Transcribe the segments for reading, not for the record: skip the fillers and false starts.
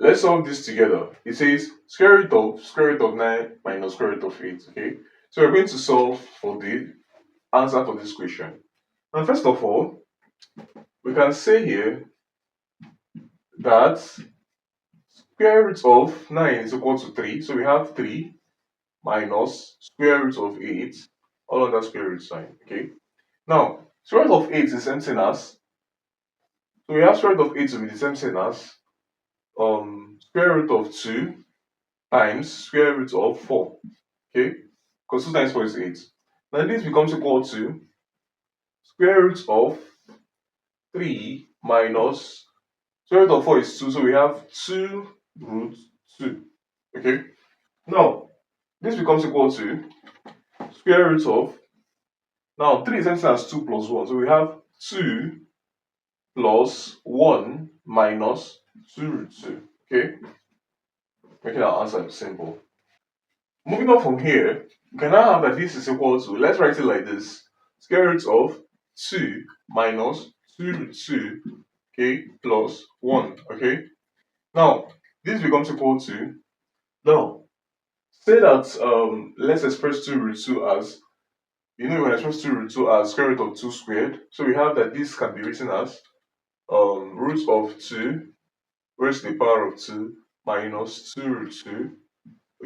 let's solve this together. It says square root of 9 minus square root of 8. Okay, so we're going to solve for the answer for this question. And first of all, we can say here that square root of 9 is equal to 3. So we have 3 minus square root of 8 all under square root sign. Okay, now square root of 8 is the same thing as, so we have square root of 8 to be the same thing as square root of 2 times square root of 4. Okay, because 2 times 4 is 8. Now this becomes equal to square root of 3 minus square root of 4 is 2, so we have 2 root 2. Okay, now this becomes equal to square root of, now 3 is the same as 2 plus 1, so we have 2 plus 1 minus 2 root 2. Okay, making our answer simple. Moving on from here, we can now have that this is equal to, let's write it like this, square root of 2 minus 2 root 2, okay, plus 1. Okay, now this becomes equal to, now say that let's express 2 root 2 as, you know, when I express 2 root 2 as square root of 2 squared, so we have that this can be written as root of 2 raised to the power of 2 minus 2 root 2,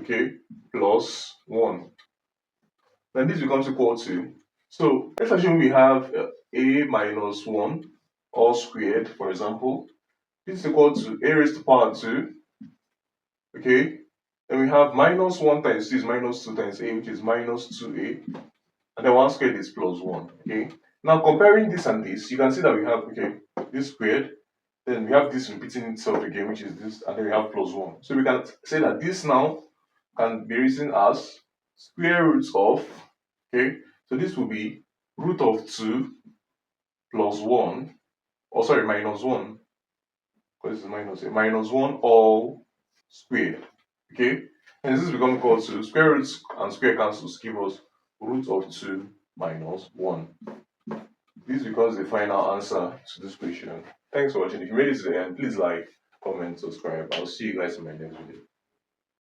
okay, plus 1. Then this becomes equal to, so let's assume we have a minus 1 all squared, for example. This is equal to a raised to the power 2, okay, and we have minus 1 times 2 is minus 2 times a, which is minus 2a, and then 1 squared is plus 1. Okay, now comparing this and this, you can see that we have, okay, this squared, then we have this repeating itself again, which is this, and then we have plus 1. So we can say that this now can be written as square root of, okay, so this will be root of 2 plus 1, or sorry, minus 1, because this is minus a, minus 1 all squared. Okay, and this is become equal to square roots and square cancels give us root of 2 minus 1. This becomes the final answer to this question. Thanks for watching. If you made it to the end, please like, comment, subscribe. I'll see you guys in my next video.